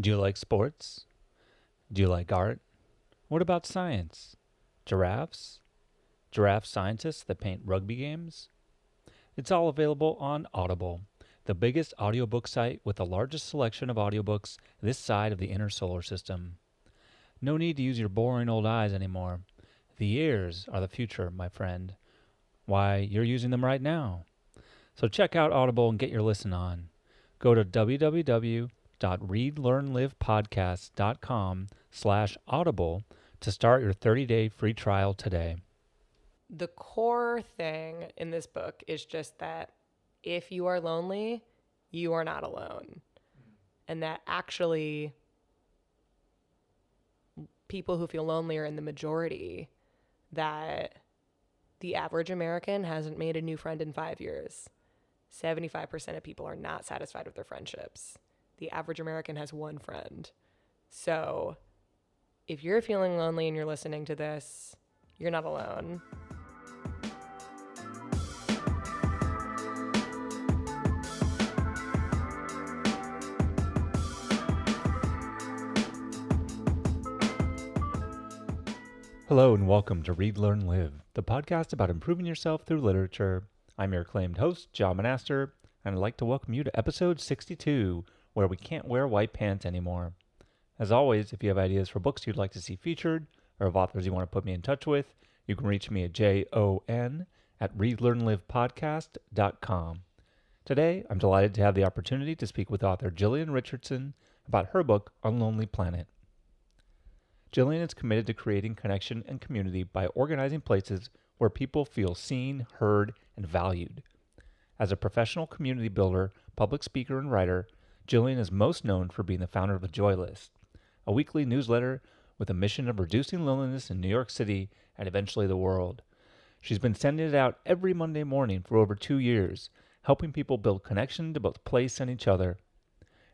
Do you like sports? Do you like art? What about science? Giraffes? Giraffe scientists that paint rugby games? It's all available on Audible, the biggest audiobook site with the largest selection of audiobooks this side of the inner solar system. No need to use your boring old eyes anymore. The ears are the future, my friend. Why, you're using them right now. So check out Audible and get your listen on. Go to www.readlearnlivepodcast.com/audible to start your 30-day free trial today. The core thing in this book is just that if you are lonely, you are not alone. And that actually people who feel lonely are in the majority, that the average American hasn't made a new friend in 5 years. 75% of people are not satisfied with their friendships. The average American has one friend. So if you're feeling lonely and you're listening to this, you're not alone. Hello and welcome to Read, Learn, Live, the podcast about improving yourself through literature. I'm your acclaimed host, John Monaster, and I'd like to welcome you to episode 62, where we can't wear white pants anymore. As always, if you have ideas for books you'd like to see featured, or of authors you want to put me in touch with, you can reach me at jon@readlearnlivepodcast.com. Today, I'm delighted to have the opportunity to speak with author Jillian Richardson about her book, Unlonely Planet. Jillian is committed to creating connection and community by organizing places where people feel seen, heard, and valued. As a professional community builder, public speaker, and writer, Jillian is most known for being the founder of the Joy List, a weekly newsletter with a mission of reducing loneliness in New York City and eventually the world. She's been sending it out every Monday morning for over 2 years, helping people build connection to both place and each other.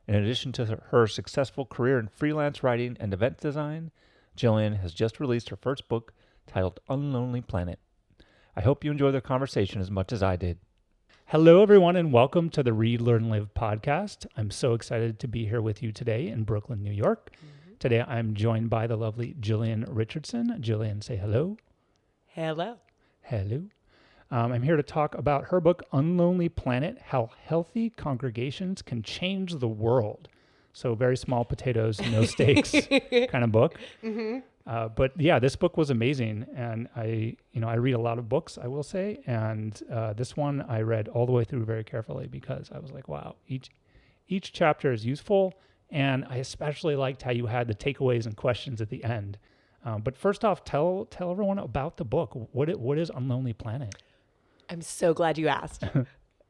In addition to her successful career in freelance writing and event design, Jillian has just released her first book titled Unlonely Planet. I hope you enjoy the conversation as much as I did. Hello, everyone, and welcome to the Read, Learn, Live podcast. I'm so excited to be here with you today in Brooklyn, New York. Today, I'm joined by the lovely Jillian Richardson. Jillian, say hello. Hello. Hello. I'm here to talk about her book, Unlonely Planet, How Healthy Congregations Can Change the World. So very small potatoes, no stakes kind of book. Mm-hmm. But yeah, this book was amazing. And I read a lot of books, I will say. And this one I read all the way through very carefully because I was like, wow, each chapter is useful. And I especially liked how you had the takeaways and questions at the end. But first off, tell everyone about the book. What is Unlonely Planet? I'm so glad you asked.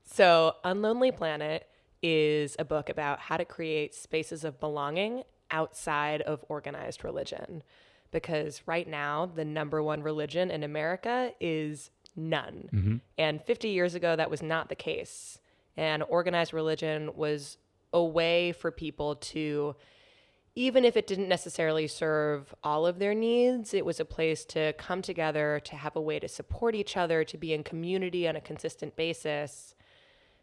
So Unlonely Planet is a book about how to create spaces of belonging outside of organized religion. Because right now, the number one religion in America is none. Mm-hmm. And 50 years ago, that was not the case. And organized religion was a way for people to, even if it didn't necessarily serve all of their needs, it was a place to come together, to have a way to support each other, to be in community on a consistent basis.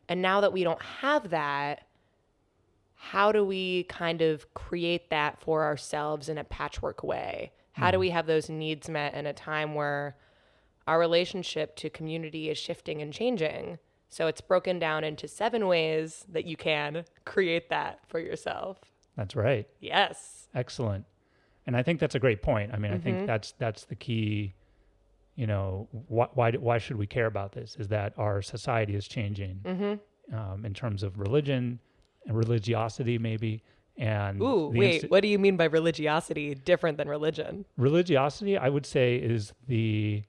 And now that we don't have that, how do we kind of create that for ourselves in a patchwork way? How do we have those needs met in a time where our relationship to community is shifting and changing? So it's broken down into 7 ways that you can create that for yourself. That's right. Yes. Excellent. And I think that's a great point. I mean, I think that's the key. You know, why should we care about this? Is that our society is changing in terms of religion and religiosity, maybe. And what do you mean by religiosity different than religion? Religiosity, I would say, is the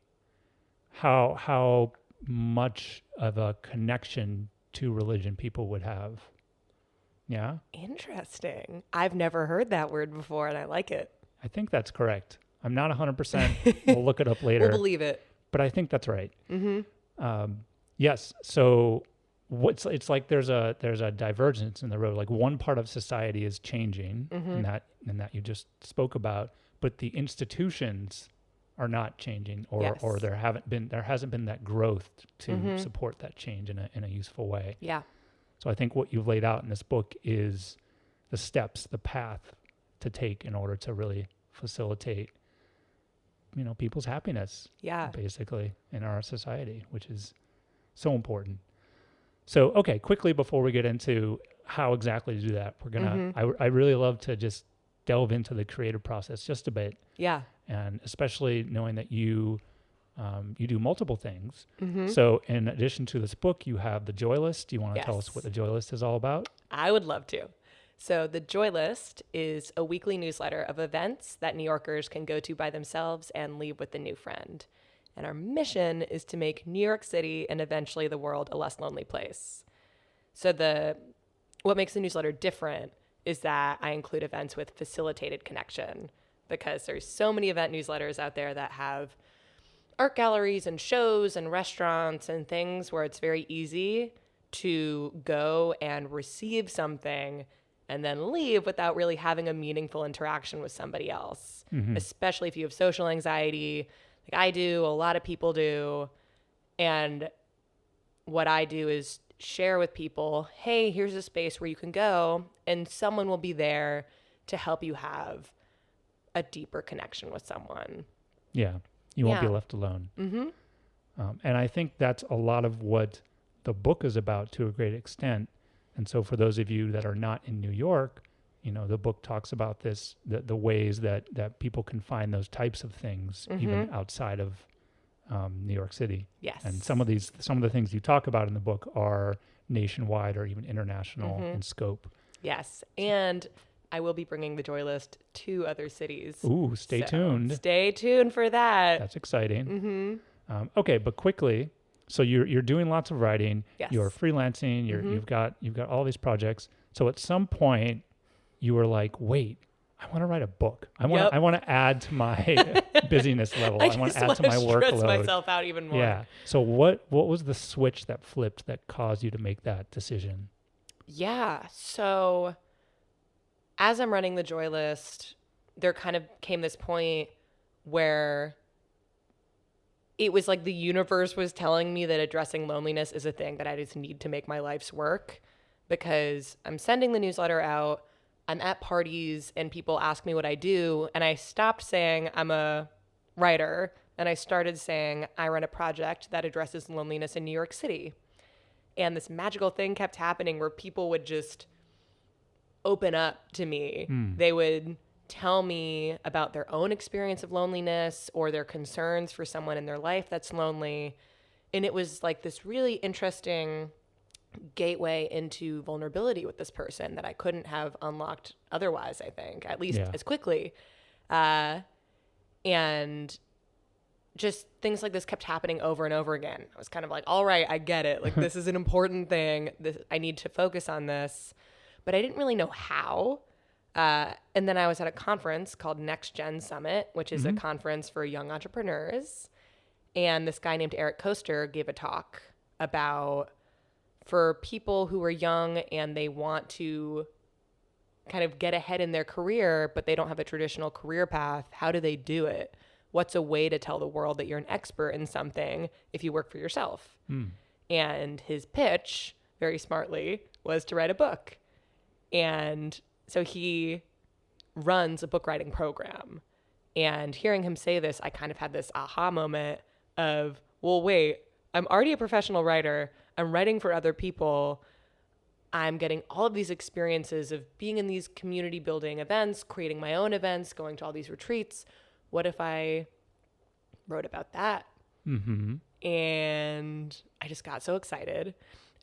how much of a connection to religion people would have. Yeah. Interesting. I've never heard that word before, and I like it. I think that's correct. I'm not 100%. We'll look it up later. We'll believe it. But I think that's right. Yes. So it's like there's a divergence in the road. Like one part of society is changing, and that you just spoke about, but the institutions are not changing, or there hasn't been that growth to support that change in a useful way. Yeah. So I think what you've laid out in this book is steps, the path to take in order to really facilitate, people's happiness, Yeah. basically, in our society, which is so important. So, okay, quickly before we get into how exactly to do that, we're gonna. I really love to just delve into the creative process just a bit, Yeah. and especially knowing that you do multiple things. Mm-hmm. So, in addition to this book, you have the Joy List. Do you want to tell us what the Joy List is all about? I would love to. So the Joy List is a weekly newsletter of events that New Yorkers can go to by themselves and leave with a new friend. And our mission is to make New York City and eventually the world a less lonely place. So what makes the newsletter different is that I include events with facilitated connection, because there's so many event newsletters out there that have art galleries and shows and restaurants and things where it's very easy to go and receive something and then leave without really having a meaningful interaction with somebody else, especially if you have social anxiety, like I do, a lot of people do. And what I do is share with people, hey, here's a space where you can go, and someone will be there to help you have a deeper connection with someone. Yeah, you won't be left alone. Mm-hmm. And I think that's a lot of what the book is about to a great extent. And so for those of you that are not in New York, the book talks about this, the ways that people can find those types of things even outside of New York City. Yes. And some of the things you talk about in the book are nationwide or even international in scope. Yes. And I will be bringing the Joy List to other cities. Ooh, stay tuned. Stay tuned for that. That's exciting. Okay, but quickly, so you're doing lots of writing. Yes. You're freelancing. You've got all these projects. So at some point, you were like, wait, I want to write a book. I want to add to my busyness level. I want to add to my workload. Stress myself out even more. Yeah. So what was the switch that flipped that caused you to make that decision? Yeah. So as I'm running the Joy List, there kind of came this point where it was like the universe was telling me that addressing loneliness is a thing that I just need to make my life's work, because I'm sending the newsletter out. I'm at parties and people ask me what I do. And I stopped saying I'm a writer and I started saying I run a project that addresses loneliness in New York City. And this magical thing kept happening where people would just open up to me. They would tell me about their own experience of loneliness or their concerns for someone in their life that's lonely. And it was like this really interesting gateway into vulnerability with this person that I couldn't have unlocked otherwise, I think, at least as quickly. And just things like this kept happening over and over again. I was kind of like, all right, I get it. Like, this is an important thing. I need to focus on this. But I didn't really know how. And then I was at a conference called Next Gen Summit, which is a conference for young entrepreneurs. And this guy named Eric Koester gave a talk about, for people who are young and they want to kind of get ahead in their career, but they don't have a traditional career path, how do they do it? What's a way to tell the world that you're an expert in something if you work for yourself? And his pitch, very smartly, was to write a book. And so he runs a book writing program. And hearing him say this, I kind of had this aha moment of, well, wait, I'm already a professional writer. I'm writing for other people. I'm getting all of these experiences of being in these community building events, creating my own events, going to all these retreats. What if I wrote about that? And I just got so excited.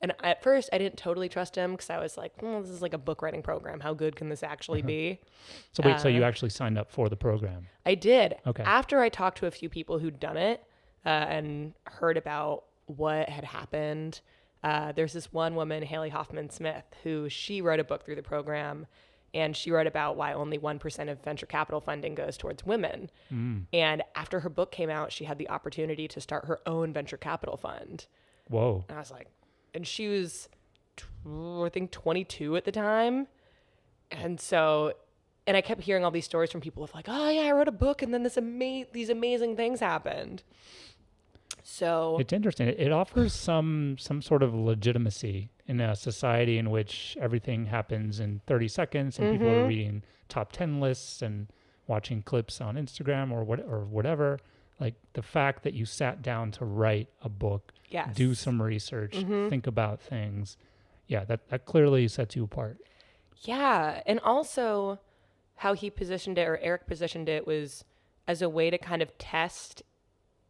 And at first, I didn't totally trust him because I was like, this is like a book writing program. How good can this actually be? So wait, so you actually signed up for the program? I did. Okay. After I talked to a few people who'd done it and heard about what had happened, there's this one woman, Haley Hoffman Smith, who she wrote a book through the program. And she wrote about why only 1% of venture capital funding goes towards women. And after her book came out, she had the opportunity to start her own venture capital fund. Whoa. And I was like, and she was, I think, 22 at the time. And so, and I kept hearing all these stories from people of like, oh yeah, I wrote a book and then these amazing things happened. So it's interesting. It offers some sort of legitimacy in a society in which everything happens in 30 seconds and people are reading top 10 lists and watching clips on Instagram or whatever, like the fact that you sat down to write a book, Yes. do some research, think about things. Yeah, that clearly sets you apart. Yeah. And also how he positioned it, or Eric positioned it, was as a way to kind of test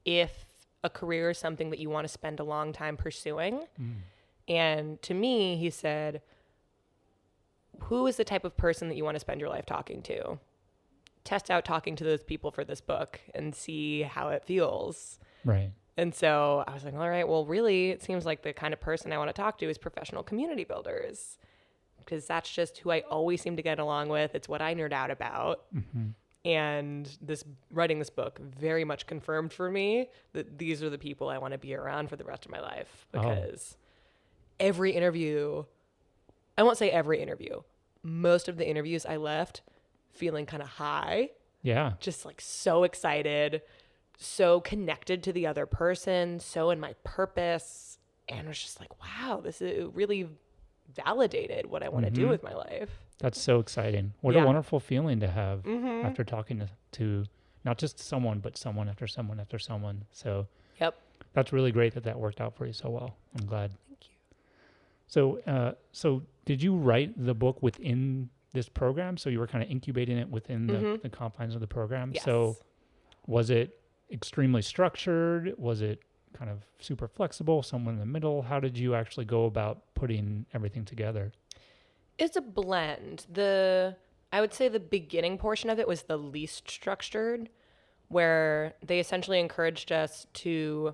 if a career is something that you want to spend a long time pursuing. And to me, he said, who is the type of person that you want to spend your life talking to? Test out talking to those people for this book and see how it feels. Right. And so I was like, all right, well, really, it seems like the kind of person I want to talk to is professional community builders, because that's just who I always seem to get along with. It's what I nerd out about. And writing this book very much confirmed for me that these are the people I want to be around for the rest of my life, because every interview, I won't say every interview, most of the interviews I left feeling kind of high. Yeah. Just like so excited, so connected to the other person, so in my purpose. And I was just like, wow, it really validated what I want to do with my life. That's so exciting. What a wonderful feeling to have after talking to not just someone, but someone after someone after someone. So that's really great that worked out for you so well. I'm glad. Thank you. So did you write the book within this program? So you were kind of incubating it within the confines of the program. Yes. So was it extremely structured? Was it kind of super flexible, somewhere in the middle? How did you actually go about putting everything together? It's a blend. I would say the beginning portion of it was the least structured, where they essentially encouraged us to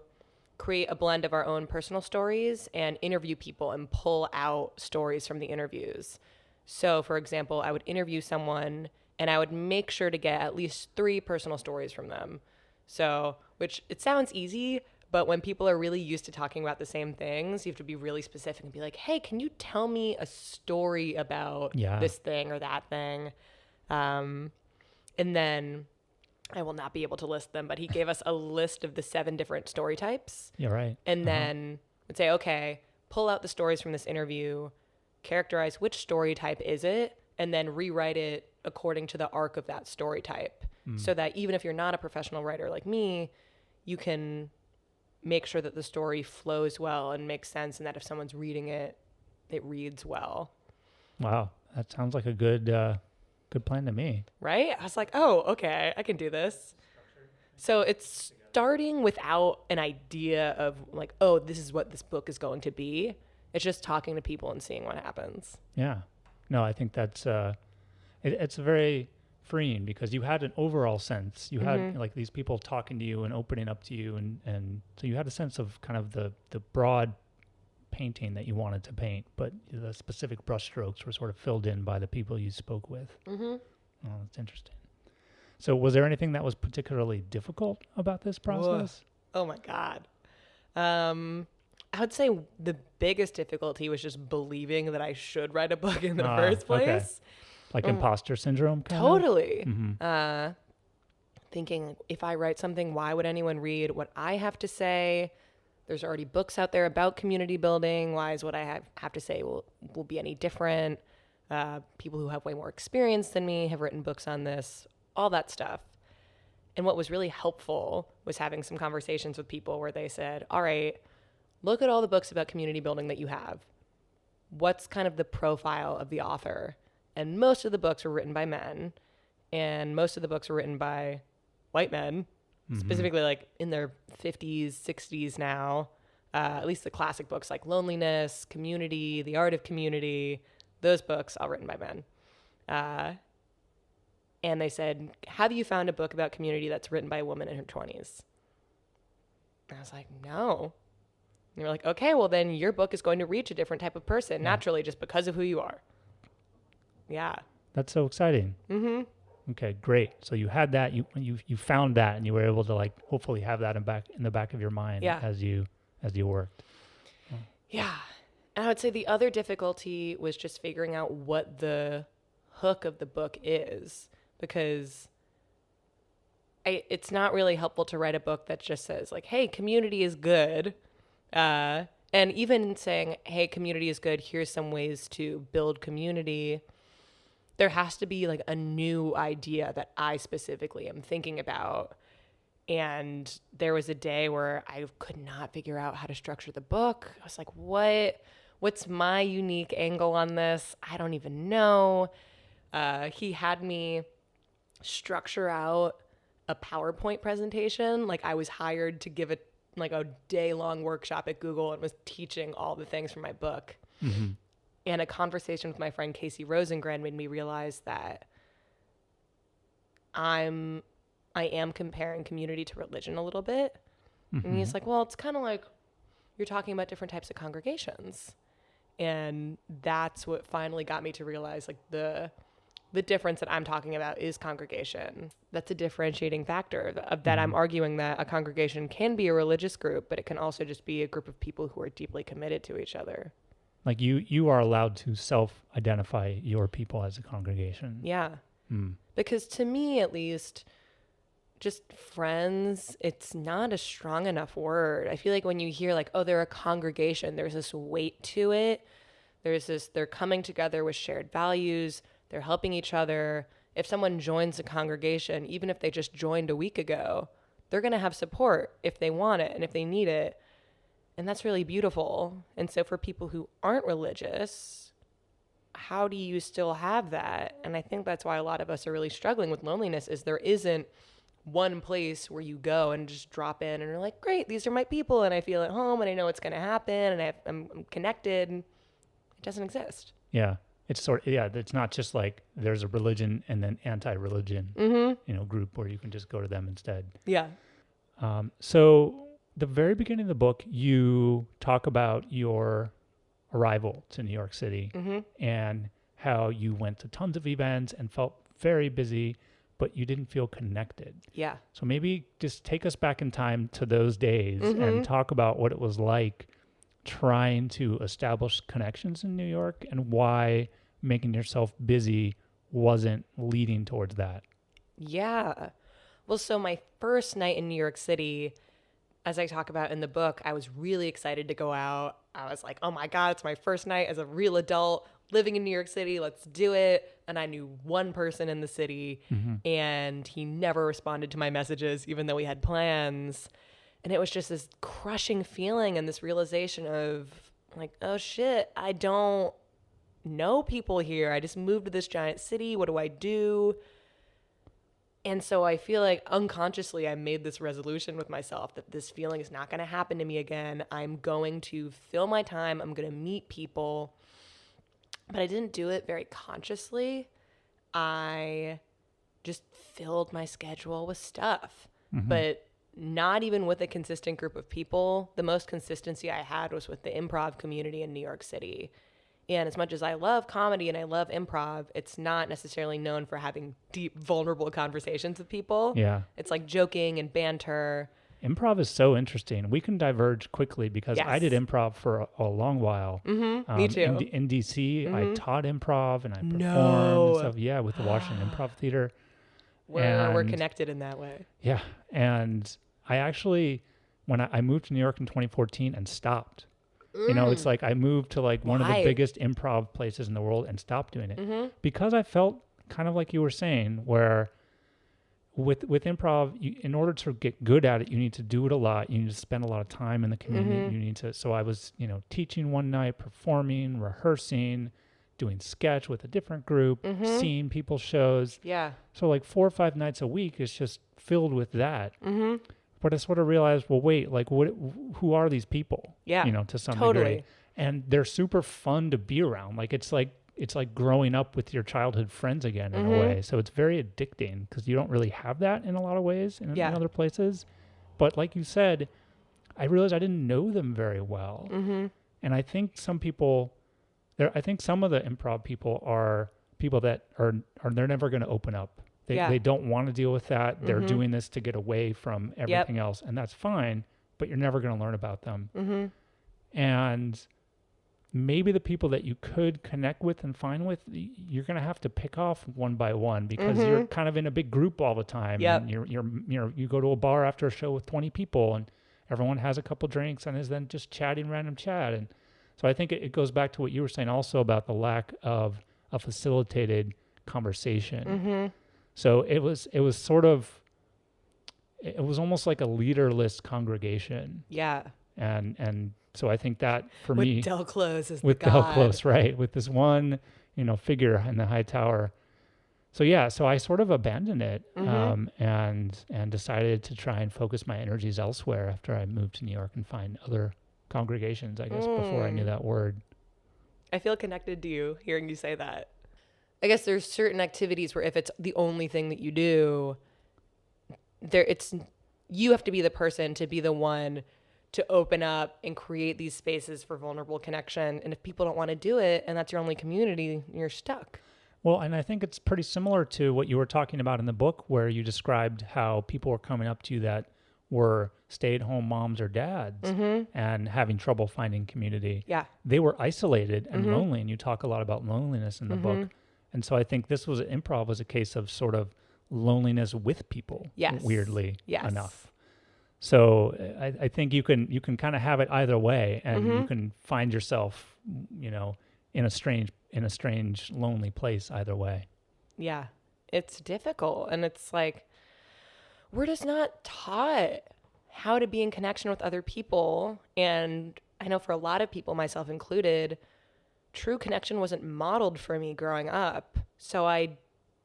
create a blend of our own personal stories and interview people and pull out stories from the interviews. So, for example, I would interview someone and I would make sure to get at least 3 personal stories from them. So, which it sounds easy, but when people are really used to talking about the same things, you have to be really specific and be like, hey, can you tell me a story about this thing or that thing? And then I will not be able to list them, but he gave us a list of the 7 different story types. Yeah, right. And then would say, okay, pull out the stories from this interview, characterize which story type is it, and then rewrite it according to the arc of that story type. So that even if you're not a professional writer like me, you can make sure that the story flows well and makes sense, and that if someone's reading it, it reads well. Wow. That sounds like a good plan to me. Right? I was like, oh, okay, I can do this. So it's starting without an idea of like, oh, this is what this book is going to be. It's just talking to people and seeing what happens. Yeah. No, I think that's, it's very freeing because you had an overall sense. You had like these people talking to you and opening up to you. And so you had a sense of kind of the broad painting that you wanted to paint, but the specific brushstrokes were sort of filled in by the people you spoke with. Oh, that's interesting. So was there anything that was particularly difficult about this process? Whoa. Oh my God. I would say the biggest difficulty was just believing that I should write a book in the first place. Okay. Like imposter syndrome? Totally. Thinking, if I write something, why would anyone read what I have to say? There's already books out there about community building. Why is what I have to say will be any different? People who have way more experience than me have written books on this, all that stuff. And what was really helpful was having some conversations with people where they said, all right, look at all the books about community building that you have. What's kind of the profile of the author? And most of the books were written by men, and most of the books were written by white men, specifically like in their 50s, 60s now. At least the classic books like Loneliness, Community, The Art of Community, those books all written by men. And they said, have you found a book about community that's written by a woman in her 20s? And I was like, no. And they're like, okay, well then your book is going to reach a different type of person naturally just because of who you are. Yeah. That's so exciting. Okay, great. So you had that, you found that, and you were able to like hopefully have that in the back of your mind as you worked. Yeah. And I would say the other difficulty was just figuring out what the hook of the book is, because it's not really helpful to write a book that just says like, hey, community is good. And even saying, hey, community is good, here's some ways to build community, there has to be like a new idea that I specifically am thinking about. And there was a day where I could not figure out how to structure the book. I was like, what's my unique angle on this? I don't even know. He had me structure out a PowerPoint presentation. Like I was hired to give it like a day-long workshop at Google and was teaching all the things from my book. Mm-hmm. And a conversation with my friend Casey Rosengren made me realize that I am comparing community to religion a little bit. Mm-hmm. And he's like, well, it's kind of like you're talking about different types of congregations. And that's what finally got me to realize like the difference that I'm talking about is congregation. That's a differentiating factor of that. I'm arguing that a congregation can be a religious group, but it can also just be a group of people who are deeply committed to each other. Like you are allowed to self-identify your people as a congregation. Yeah. Because to me, at least, just friends, it's not a strong enough word. I feel like when you hear like, oh, they're a congregation, there's this weight to it. They're coming together with shared values. They're helping each other. If someone joins a congregation, even if they just joined a week ago, they're going to have support if they want it and if they need it. And that's really beautiful. And so for people who aren't religious, how do you still have that? And I think that's why a lot of us are really struggling with loneliness is there isn't one place where you go and just drop in and you're like, great, these are my people and I feel at home and I know it's going to happen and I'm connected. It doesn't exist. Yeah. It's it's not just like there's a religion and then anti-religion, group where you can just go to them instead. Yeah. So the very beginning of the book, you talk about your arrival to New York City and how you went to tons of events and felt very busy, but you didn't feel connected. Yeah. So maybe just take us back in time to those days and talk about what it was like trying to establish connections in New York and why making yourself busy wasn't leading towards that. Yeah. Well, so my first night in New York City, as I talk about in the book, I was really excited to go out. I was like, oh my God, it's my first night as a real adult living in New York City. Let's do it. And I knew one person in the city and he never responded to my messages, even though we had plans. And it was just this crushing feeling and this realization of like, oh shit, I don't know people here. I just moved to this giant city. What do I do? And so I feel like unconsciously I made this resolution with myself that this feeling is not going to happen to me again. I'm going to fill my time. I'm going to meet people. But I didn't do it very consciously. I just filled my schedule with stuff. But not even with a consistent group of people. The most consistency I had was with the improv community in New York City. And as much as I love comedy and I love improv, it's not necessarily known for having deep, vulnerable conversations with people. Yeah. It's like joking and banter. Improv is so interesting. We can diverge quickly because I did improv for a long while. Me too. In DC, I taught improv and I performed and stuff. Yeah, with the Washington Improv Theater. We're connected in that way. Yeah. And I actually, when I moved to New York in 2014 and stopped, it's like I moved to like one of the biggest improv places in the world and stopped doing it because I felt kind of like you were saying, where with improv, in order to get good at it, you need to do it a lot. You need to spend a lot of time in the community. You need to, so I was, teaching one night, performing, rehearsing, doing sketch with a different group, seeing people's shows. Yeah. So like 4 or 5 nights a week is just filled with that. But I sort of realized, well, wait, like who are these people? Yeah. To some degree. And they're super fun to be around. Like it's like growing up with your childhood friends again in a way. So it's very addicting because you don't really have that in a lot of ways in other places. But like you said, I realized I didn't know them very well. And I think some of the improv people are people that are they're never going to open up. They don't want to deal with that. They're doing this to get away from everything else. And that's fine, but you're never going to learn about them. And maybe the people that you could connect with and find with, you're going to have to pick off one by one because you're kind of in a big group all the time. And you go to a bar after a show with 20 people and everyone has a couple drinks and is then just chatting random chat. And so I think it goes back to what you were saying also about the lack of a facilitated conversation. Mm-hmm. So it was sort of, it was almost like a leaderless congregation. Yeah. And so I think that for with me, Del Close as with the Del god. Close, right, with this one, figure in the high tower. So yeah, so I sort of abandoned it, and decided to try and focus my energies elsewhere after I moved to New York and find other congregations, I guess, before I knew that word. I feel connected to you hearing you say that. I guess there's certain activities where if it's the only thing that you do, you have to be the person to be the one to open up and create these spaces for vulnerable connection. And if people don't want to do it and that's your only community, you're stuck. Well, and I think it's pretty similar to what you were talking about in the book, where you described how people were coming up to you that were stay-at-home moms or dads and having trouble finding community. Yeah. They were isolated and lonely, and you talk a lot about loneliness in the book. And so I think improv was a case of sort of loneliness with people, weirdly enough. So I think you can kind of have it either way, and you can find yourself, in a strange, lonely place either way. Yeah, it's difficult. And it's like, we're just not taught how to be in connection with other people. And I know for a lot of people, myself included, true connection wasn't modeled for me growing up. So I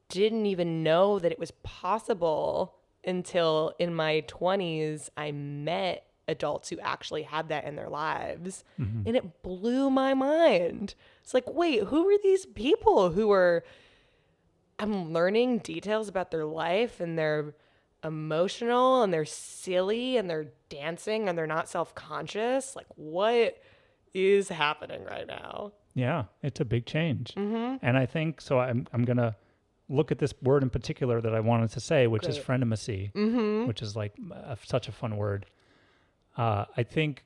didn't even know that it was possible until in my 20s, I met adults who actually had that in their lives. And it blew my mind. It's like, wait, who are these people I'm learning details about their life, and they're emotional and they're silly and they're dancing and they're not self-conscious. Like, what is happening right now? Yeah, it's a big change. And I think, so I'm going to look at this word in particular that I wanted to say, which is friendimacy, which is like such a fun word. I think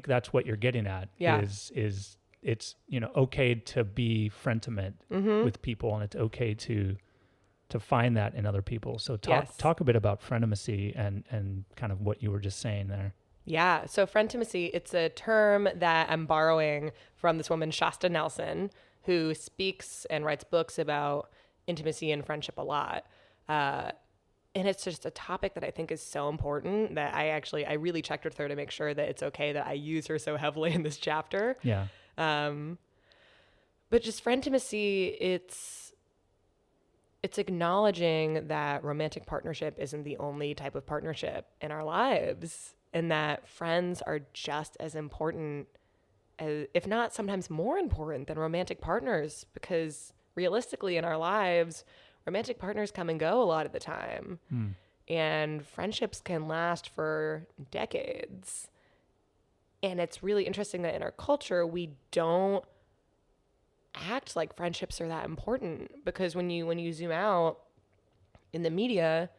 that's what you're getting at. Is it's okay to be friendimate with people, and it's okay to find that in other people. So talk a bit about friendimacy and kind of what you were just saying there. Yeah. So friendimacy, it's a term that I'm borrowing from this woman, Shasta Nelson, who speaks and writes books about intimacy and friendship a lot. And it's just a topic that I think is so important that I really checked with her to make sure that it's okay that I use her so heavily in this chapter. Yeah. But just friendimacy, it's acknowledging that romantic partnership isn't the only type of partnership in our lives, and that friends are just as important, if not sometimes more important than romantic partners, because realistically in our lives, romantic partners come and go a lot of the time. And friendships can last for decades. And it's really interesting that in our culture, we don't act like friendships are that important, because when you zoom out in the media,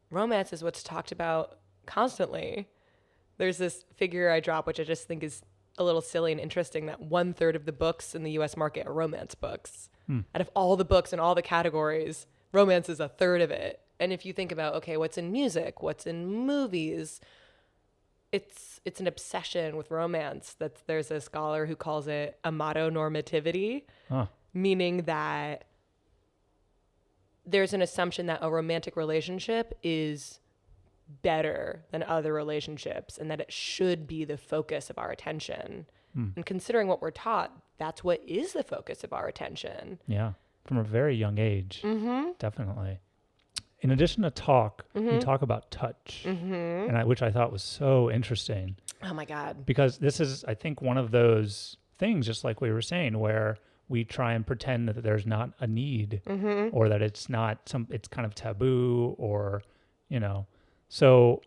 romance is what's talked about constantly. There's this figure I drop, which I just think is a little silly and interesting, that 1/3 of the books in the US market are romance books. Out of all the books in all the categories, romance is 1/3 of it. And if you think about, okay, what's in music, what's in movies, it's an obsession with romance. There's a scholar who calls it amatonormativity, meaning that there's an assumption that a romantic relationship is better than other relationships, and that it should be the focus of our attention. And considering what we're taught, that's what is the focus of our attention. Yeah, from a very young age, definitely. In addition to talk, you talk about touch, and which I thought was so interesting. Oh my God. Because this is, I think, one of those things, just like we were saying, where we try and pretend that there's not a need, or that it's not it's kind of taboo, or, so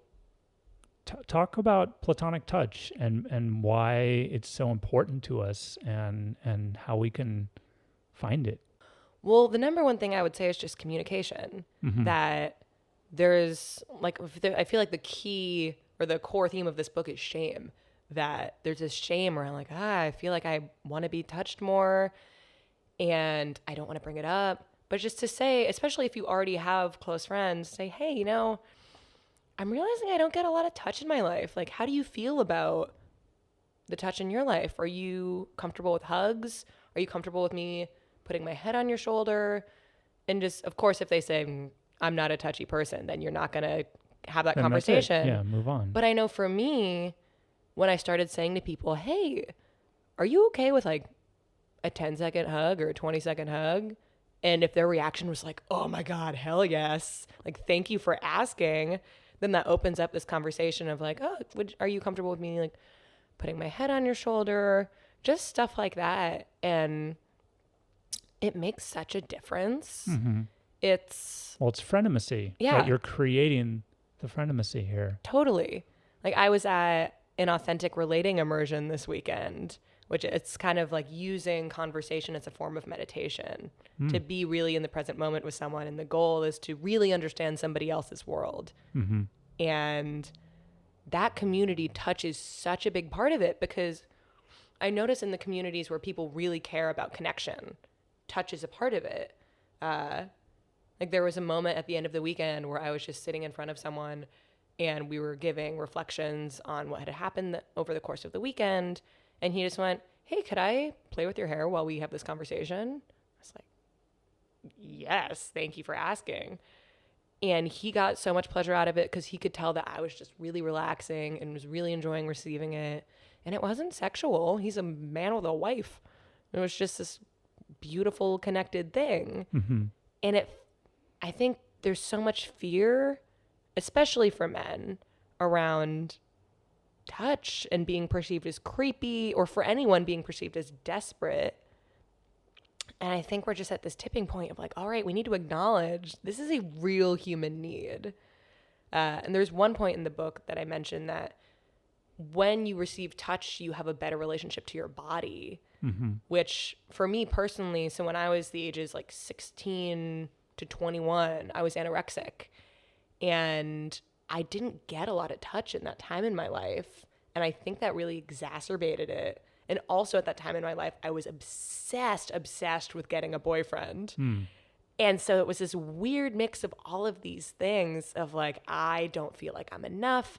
talk about platonic touch and why it's so important to us, and how we can find it. Well, the number one thing I would say is just communication. That there's I feel like the key or the core theme of this book is shame. That there's this shame around I feel like I want to be touched more and I don't want to bring it up. But just to say, especially if you already have close friends, say, hey, I'm realizing I don't get a lot of touch in my life. Like, how do you feel about the touch in your life? Are you comfortable with hugs? Are you comfortable with me putting my head on your shoulder? And just, of course, if they say, I'm not a touchy person, then you're not going to have that Then that's it. conversation. Yeah, move on. But I know for me, when I started saying to people, hey, are you okay with like a 10-second hug or a 20-second hug? And if their reaction was like, oh my God, hell yes. Like, thank you for asking. Then that opens up this conversation of like, oh, are you comfortable with me like putting my head on your shoulder? Just stuff like that. And it makes such a difference. Mm-hmm. It's frenemasy. Yeah. Right? You're creating the frenemasy here. Totally. Like, I was at an authentic relating immersion this weekend, which it's kind of like using conversation as a form of meditation to be really in the present moment with someone. And the goal is to really understand somebody else's world. Mm-hmm. And that community touch is such a big part of it, because I notice in the communities where people really care about connection, touch is a part of it. Like, there was a moment at the end of the weekend where I was just sitting in front of someone and we were giving reflections on what had happened over the course of the weekend. And he just went, hey, could I play with your hair while we have this conversation? I was like, yes, thank you for asking. And he got so much pleasure out of it because he could tell that I was just really relaxing and was really enjoying receiving it. And it wasn't sexual. He's a man with a wife. It was just this beautiful connected thing. Mm-hmm. And I think there's so much fear, especially for men, around touch and being perceived as creepy, or for anyone being perceived as desperate. And I think we're just at this tipping point of like, all right, we need to acknowledge this is a real human need. And there's one point in the book that I mentioned that when you receive touch, you have a better relationship to your body, which for me personally, so when I was the ages like 16 to 21, I was anorexic. And I didn't get a lot of touch in that time in my life. And I think that really exacerbated it. And also at that time in my life, I was obsessed with getting a boyfriend. And so it was this weird mix of all of these things of like, I don't feel like I'm enough.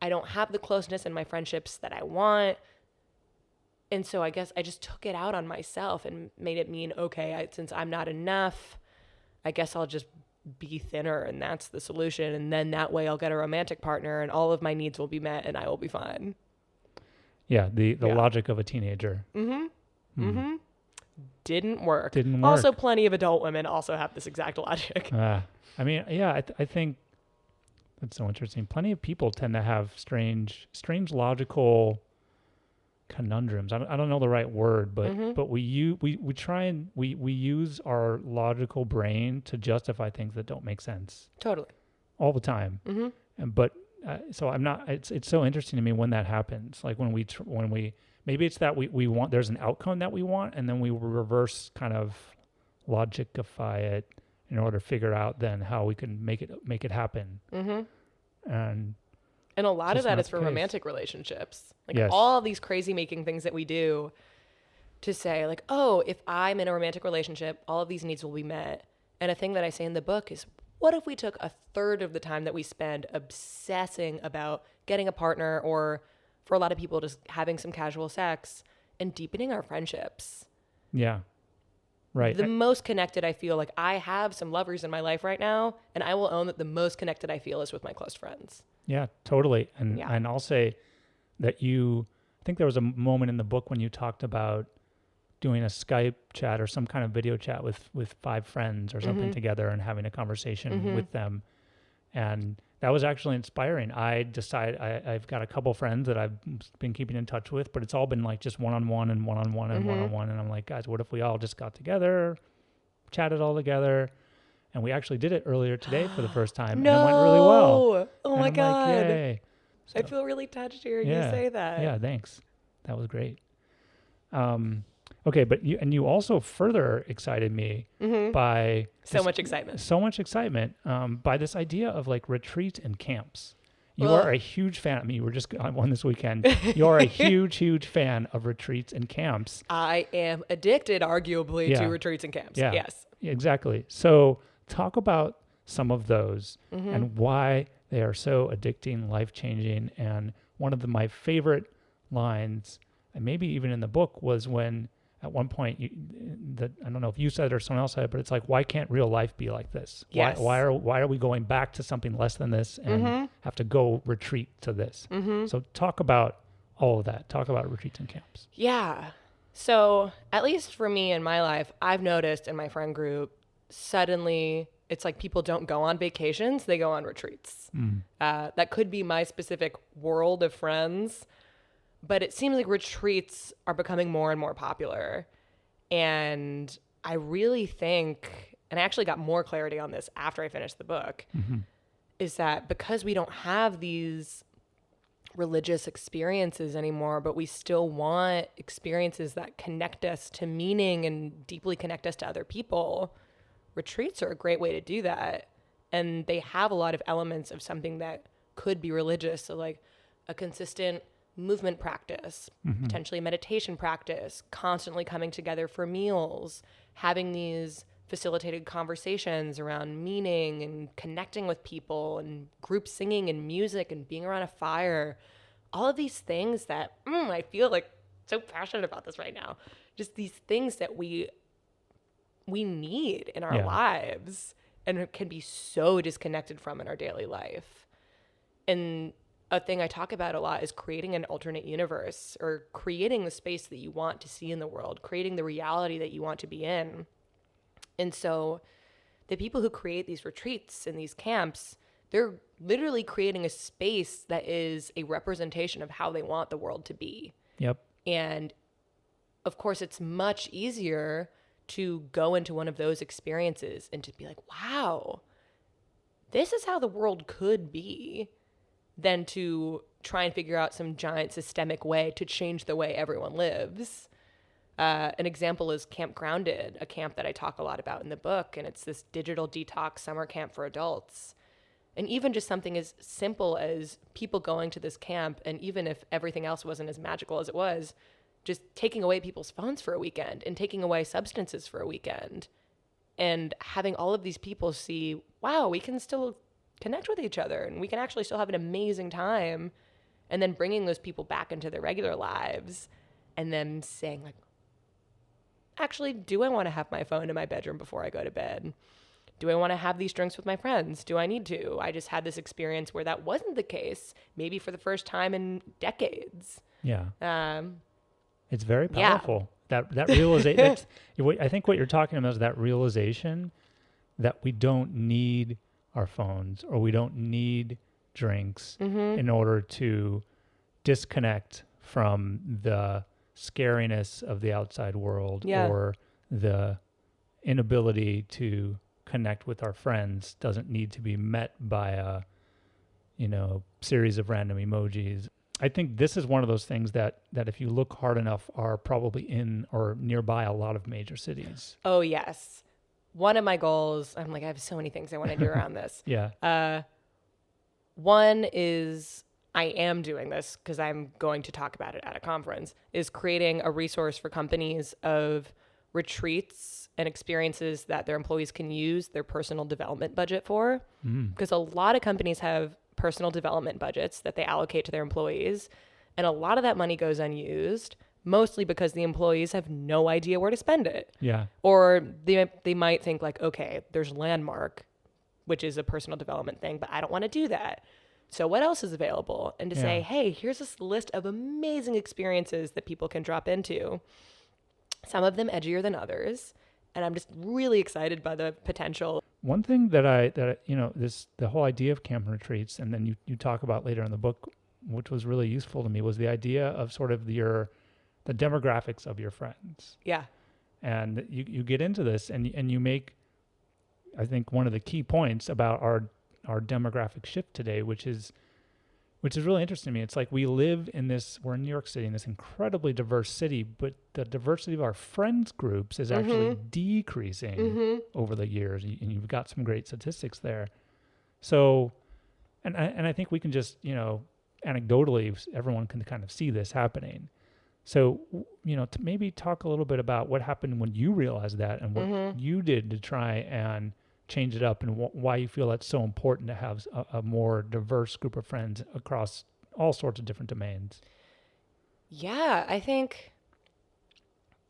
I don't have the closeness in my friendships that I want. And so I guess I just took it out on myself and made it mean, okay, since I'm not enough, I guess I'll just be thinner, and that's the solution. And then that way I'll get a romantic partner and all of my needs will be met and I will be fine. Yeah, the logic of a teenager. Didn't work. Didn't work. Also, plenty of adult women also have this exact logic. I mean, yeah, I think that's so interesting. Plenty of people tend to have strange logical conundrums. I don't know the right word, but we try and we use our logical brain to justify things that don't make sense. Totally. All the time. But so I'm not. It's so interesting to me when that happens. Like when we maybe it's that we want, there's an outcome that we want, and then we reverse kind of logicify it in order to figure out then how we can make it happen. And a lot of that is for romantic relationships. Like all these crazy making things that we do to say like, oh, if I'm in a romantic relationship, all of these needs will be met. And a thing that I say in the book is, what if we took a third of the time that we spend obsessing about getting a partner, or for a lot of people, just having some casual sex, and deepening our friendships? Yeah. Right. The most connected I feel, like I have some lovers in my life right now, and I will own that the most connected I feel is with my close friends. Yeah, totally. And I'll say that I think there was a moment in the book when you talked about doing a Skype chat or some kind of video chat with 5 friends or something together and having a conversation with them. And that was actually inspiring. I decided I've got a couple friends that I've been keeping in touch with, but it's all been like just one-on-one and one-on-one and one-on-one. And I'm like, guys, what if we all just got together, chatted all together? And we actually did it earlier today for the first time. No! And it went really well. Oh my God. Like, yay. So, I feel really touched hearing you say that. Yeah, thanks. That was great. Okay, but you also further excited me by so much excitement by this idea of like retreats and camps. You are a huge fan. I mean, you were just on one this weekend. You are a huge fan of retreats and camps. I am addicted, arguably, to retreats and camps. Yeah. Yes, exactly. So talk about some of those and why They are so addicting, life-changing. And one of my favorite lines, and maybe even in the book, was when at one point, I don't know if you said it or someone else said it, but it's like, why can't real life be like this? Yes. Why are we going back to something less than this and have to go retreat to this? So talk about all of that. Talk about retreats and camps. Yeah. So at least for me in my life, I've noticed in my friend group, suddenly it's like people don't go on vacations, they go on retreats. That could be my specific world of friends, but it seems like retreats are becoming more and more popular. And I really think, and I actually got more clarity on this after I finished the book, is that because we don't have these religious experiences anymore, but we still want experiences that connect us to meaning and deeply connect us to other people, retreats are a great way to do that. And they have a lot of elements of something that could be religious. So like a consistent movement practice, potentially a meditation practice, constantly coming together for meals, having these facilitated conversations around meaning and connecting with people and group singing and music and being around a fire. All of these things that I feel like so passionate about this right now. Just these things that we need in our lives and can be so disconnected from in our daily life. And a thing I talk about a lot is creating an alternate universe, or creating the space that you want to see in the world, creating the reality that you want to be in. And so the people who create these retreats and these camps, they're literally creating a space that is a representation of how they want the world to be. Yep. And of course, it's much easier to go into one of those experiences and to be like, wow, this is how the world could be, than to try and figure out some giant systemic way to change the way everyone lives. An example is Camp Grounded, a camp that I talk a lot about in the book, and it's this digital detox summer camp for adults. And even just something as simple as people going to this camp, and even if everything else wasn't as magical as it was, just taking away people's phones for a weekend and taking away substances for a weekend, and having all of these people see, wow, we can still connect with each other and we can actually still have an amazing time. And then bringing those people back into their regular lives and them saying like, actually, do I want to have my phone in my bedroom before I go to bed? Do I want to have these drinks with my friends? Do I need to? I just had this experience where that wasn't the case, maybe for the first time in decades. Yeah. It's very powerful. Yeah. That realization, I think what you're talking about is that realization that we don't need our phones, or we don't need drinks in order to disconnect from the scariness of the outside world, or the inability to connect with our friends doesn't need to be met by a series of random emojis. I think this is one of those things that if you look hard enough are probably in or nearby a lot of major cities. Oh, yes. One of my goals, I'm like, I have so many things I want to do around this. Yeah. One is, I am doing this because I'm going to talk about it at a conference, is creating a resource for companies of retreats and experiences that their employees can use their personal development budget for. Because a lot of companies have personal development budgets that they allocate to their employees, and a lot of that money goes unused, mostly because the employees have no idea where to spend it. Yeah. Or they might think like, okay, there's Landmark, which is a personal development thing, but I don't want to do that. So what else is available? And to say, hey, here's this list of amazing experiences that people can drop into. Some of them edgier than others. And I'm just really excited by the potential. One thing that the whole idea of camp retreats, and then you talk about later in the book, which was really useful to me, was the idea of sort of the demographics of your friends. Yeah. And you get into this and you make, I think, one of the key points about our demographic shift today, which is really interesting to me. It's like we're in New York City, in this incredibly diverse city, but the diversity of our friends groups is actually decreasing over the years. And you've got some great statistics there. So, and I think we can just, anecdotally, everyone can kind of see this happening. So, to maybe talk a little bit about what happened when you realized that and what you did to try and change it up and why you feel that's so important to have a more diverse group of friends across all sorts of different domains. Yeah, I think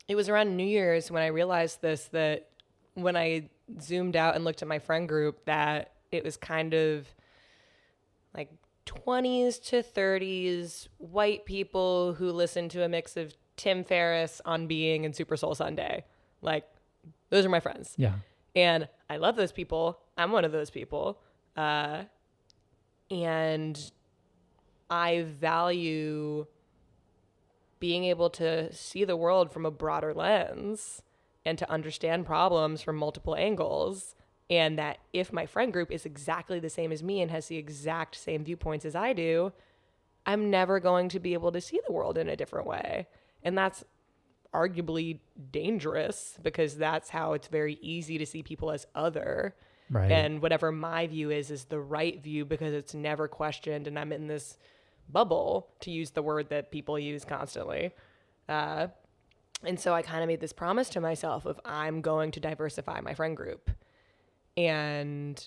it was around New Year's when I realized this, that when I zoomed out and looked at my friend group, that it was kind of like 20s to 30s white people who listen to a mix of Tim Ferriss, On Being, and Super Soul Sunday. Like, those are my friends. Yeah. And I love those people. I'm one of those people. And I value being able to see the world from a broader lens and to understand problems from multiple angles. And that if my friend group is exactly the same as me and has the exact same viewpoints as I do, I'm never going to be able to see the world in a different way. And that's arguably dangerous because that's how it's very easy to see people as other. Right. And whatever my view is the right view because it's never questioned. And I'm in this bubble, to use the word that people use constantly. And so I kind of made this promise to myself of I'm going to diversify my friend group. And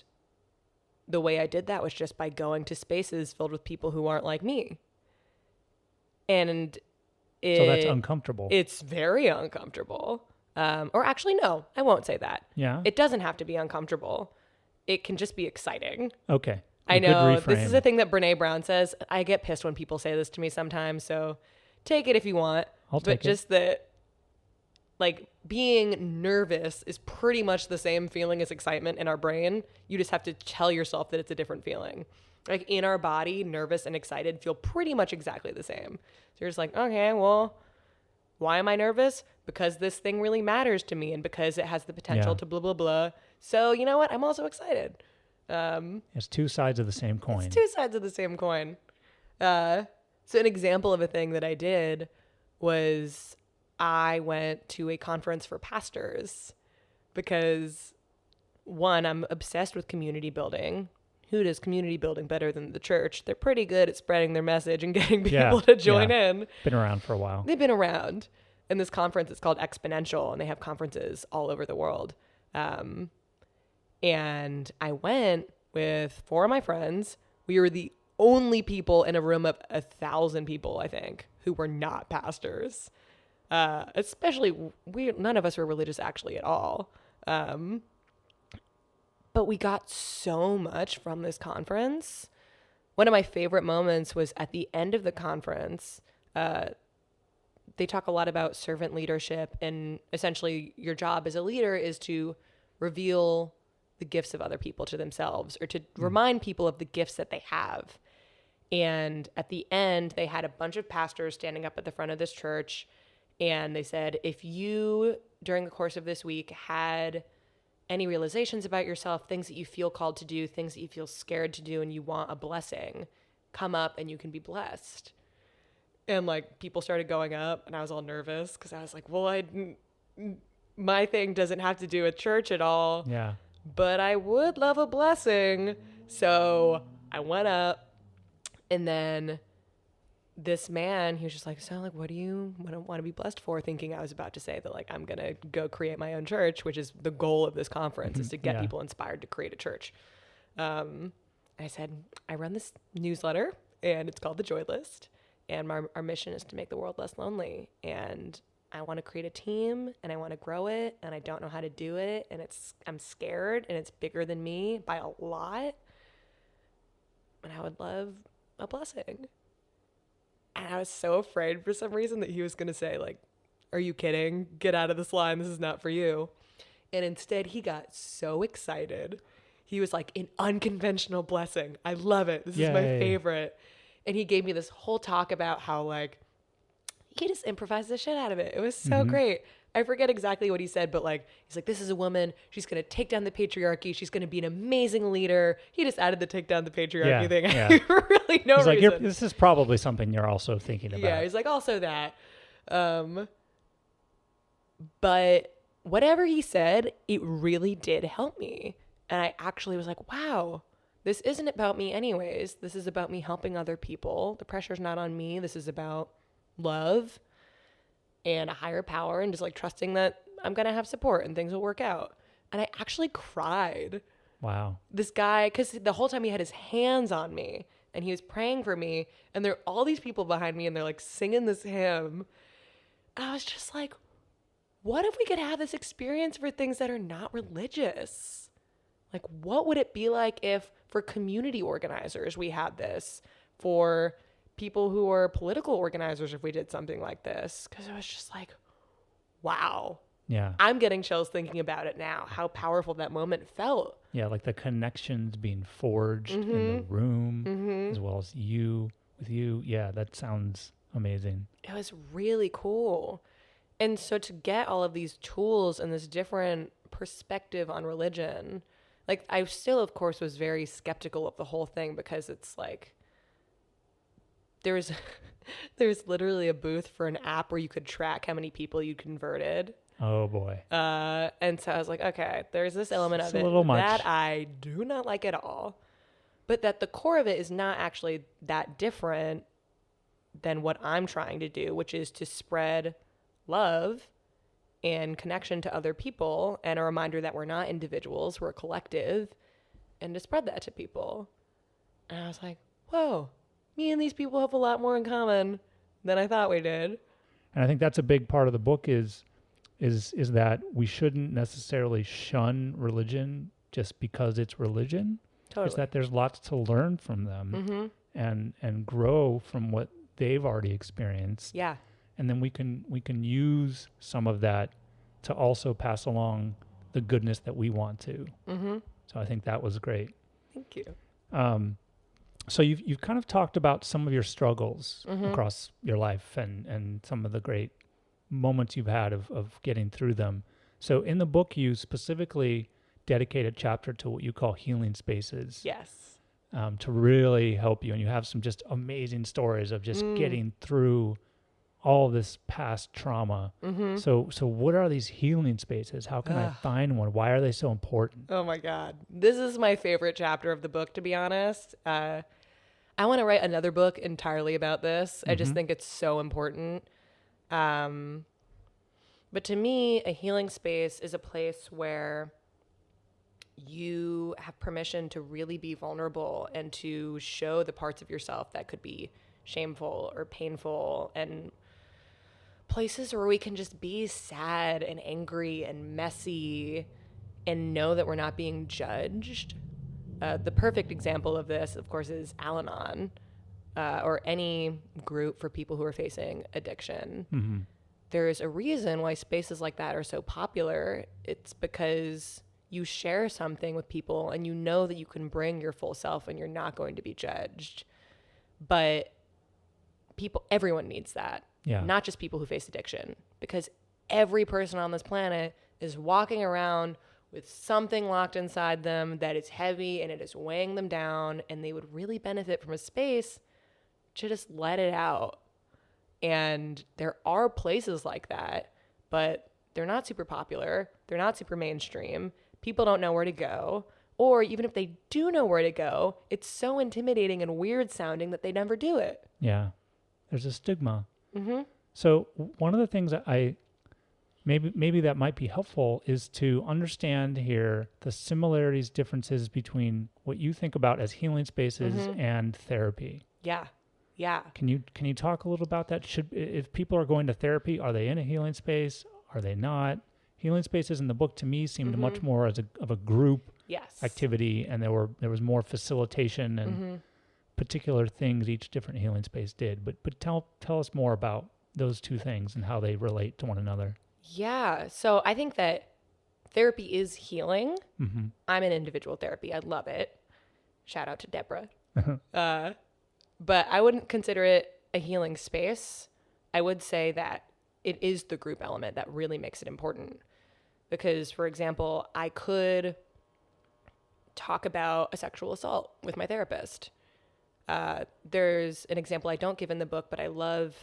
the way I did that was just by going to spaces filled with people who aren't like me. And so that's uncomfortable. It's very uncomfortable. Or actually, no, I won't say that. Yeah. It doesn't have to be uncomfortable. It can just be exciting. Okay. I know this is a thing that Brene Brown says. I get pissed when people say this to me sometimes. So take it if you want. I'll take it. But just that, like, being nervous is pretty much the same feeling as excitement in our brain. You just have to tell yourself that it's a different feeling. Like, in our body, nervous and excited feel pretty much exactly the same. So you're just like, okay, well, why am I nervous? Because this thing really matters to me and because it has the potential to blah, blah, blah. So you know what? I'm also excited. It's two sides of the same coin. It's two sides of the same coin. So an example of a thing that I did was I went to a conference for pastors because, one, I'm obsessed with community building. Who does community building better than the church? They're pretty good at spreading their message and getting people to join in. Been around for a while. They've been around. And this conference is called Exponential, and they have conferences all over the world. And I went with 4 of my friends. We were the only people in a room of 1,000 people, I think, who were not pastors. Especially, none of us were religious actually at all. But we got so much from this conference. One of my favorite moments was at the end of the conference. They talk a lot about servant leadership, and essentially your job as a leader is to reveal the gifts of other people to themselves, or to remind people of the gifts that they have. And at the end, they had a bunch of pastors standing up at the front of this church, and they said, if you, during the course of this week, had any realizations about yourself, things that you feel called to do, things that you feel scared to do, and you want a blessing, come up and you can be blessed. And like people started going up, and I was all nervous because I was like, well, my thing doesn't have to do with church at all. Yeah. But I would love a blessing. So I went up, and then this man, he was just like, so like, what do you want to be blessed for? Thinking I was about to say that like, I'm going to go create my own church, which is the goal of this conference, is to get people inspired to create a church. I said, I run this newsletter, and it's called The Joy List. And our mission is to make the world less lonely. And I want to create a team, and I want to grow it, and I don't know how to do it. And I'm scared, and it's bigger than me by a lot. And I would love a blessing. And I was so afraid for some reason that he was going to say like, are you kidding? Get out of this line. This is not for you. And instead he got so excited. He was like, an unconventional blessing. I love it. This is my favorite. And he gave me this whole talk about how like, he just improvised the shit out of it. It was so great. I forget exactly what he said, but like, he's like, this is a woman. She's going to take down the patriarchy. She's going to be an amazing leader. He just added the take down the patriarchy thing. For really no reason. Like, this is probably something you're also thinking about. Yeah, he's like, also that. But whatever he said, it really did help me. And I actually was like, wow, this isn't about me anyways. This is about me helping other people. The pressure's not on me. This is about love and a higher power, and just like trusting that I'm going to have support and things will work out. And I actually cried. Wow. This guy, because the whole time he had his hands on me and he was praying for me, and there are all these people behind me and they're like singing this hymn. And I was just like, what if we could have this experience for things that are not religious? Like, what would it be like if for community organizers we had this, for people who are political organizers if we did something like this? Because it was just like, wow. Yeah. I'm getting chills thinking about it now, how powerful that moment felt. Yeah, like the connections being forged in the room, as well as you with you. Yeah, that sounds amazing. It was really cool. And so to get all of these tools and this different perspective on religion, like I still, of course, was very skeptical of the whole thing because it's like there's literally a booth for an app where you could track how many people you converted. Oh boy. And so I was like, okay, there's this element It's of a it little much. that I do not like at all, but that the core of it is not actually that different than what I'm trying to do, which is to spread love and connection to other people and a reminder that we're not individuals, we're a collective, and to spread that to people. And I was like, whoa, me and these people have a lot more in common than I thought we did. And I think that's a big part of the book is that we shouldn't necessarily shun religion just because it's religion. Totally. It's that there's lots to learn from them and grow from what they've already experienced. Yeah. And then we can use some of that to also pass along the goodness that we want to. So I think that was great. Thank you. So you've kind of talked about some of your struggles across your life and some of the great moments you've had of getting through them. So in the book, you specifically dedicate a chapter to what you call healing spaces. Yes. To really help you. And you have some just amazing stories of just getting through all this past trauma. So what are these healing spaces? How can I find one? Why are they so important? Oh my God. This is my favorite chapter of the book, to be honest. I want to write another book entirely about this. I just think it's so important. But to me, a healing space is a place where you have permission to really be vulnerable and to show the parts of yourself that could be shameful or painful, and places where we can just be sad and angry and messy and know that we're not being judged. The perfect example of this, of course, is Al-Anon, or any group for people who are facing addiction. There's a reason why spaces like that are so popular. It's because you share something with people and you know that you can bring your full self and you're not going to be judged. But everyone needs that. Yeah. Not just people who face addiction, because every person on this planet is walking around with something locked inside them that is heavy and it is weighing them down, and they would really benefit from a space to just let it out. And there are places like that, but they're not super popular. They're not super mainstream. People don't know where to go. Or even if they do know where to go, it's so intimidating and weird sounding that they never do it. Yeah. There's a stigma. So one of the things that maybe that might be helpful is to understand here the similarities, differences between what you think about as healing spaces and therapy. Yeah. Yeah. Can you talk a little about that? If people are going to therapy, are they in a healing space? Are they not? Healing spaces in the book to me seemed much more of a group activity, and there was more facilitation and particular things each different healing space did. But tell us more about those two things and how they relate to one another. Yeah. So I think that therapy is healing. I'm in individual therapy. I love it. Shout out to Deborah. But I wouldn't consider it a healing space. I would say that it is the group element that really makes it important. Because, for example, I could talk about a sexual assault with my therapist. There's an example I don't give in the book, but I love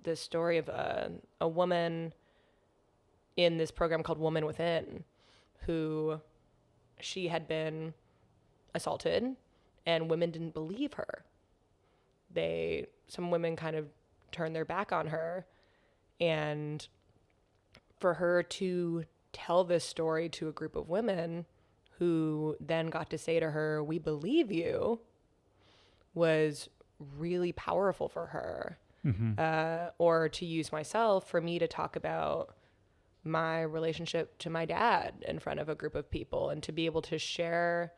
the story of a woman in this program called Woman Within, who she had been assaulted and women didn't believe her. Some women kind of turned their back on her, and for her to tell this story to a group of women who then got to say to her, "We believe you," was really powerful for her. Or to use myself, for me to talk about my relationship to my dad in front of a group of people, and to be able to share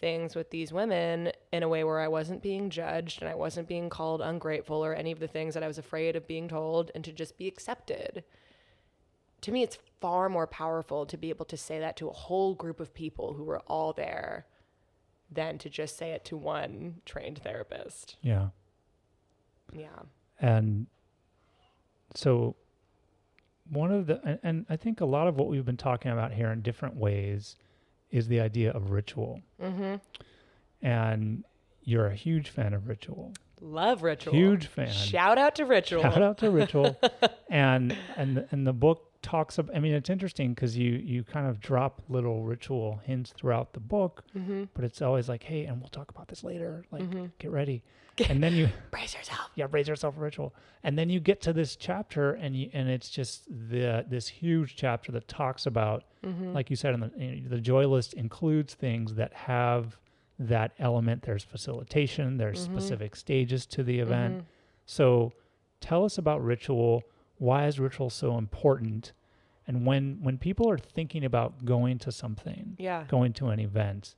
things with these women in a way where I wasn't being judged and I wasn't being called ungrateful or any of the things that I was afraid of being told, and to just be accepted. To me, it's far more powerful to be able to say that to a whole group of people who were all there than to just say it to one trained therapist. Yeah. Yeah. And so one of the, and I think a lot of what we've been talking about here in different ways is the idea of ritual. And you're a huge fan of ritual. Love ritual. Huge fan. Shout out to ritual. Shout out to ritual. and the book talks about, I mean, it's interesting because you kind of drop little ritual hints throughout the book, but it's always like, hey, and we'll talk about this later. Like, get ready. And then you brace yourself. Yeah, brace yourself for ritual. And then you get to this chapter, and it's just this huge chapter that talks about, like you said, the joy list includes things that have that element. There's facilitation. There's specific stages to the event. So tell us about ritual. Why is ritual so important? And when people are thinking about going to something, going to an event,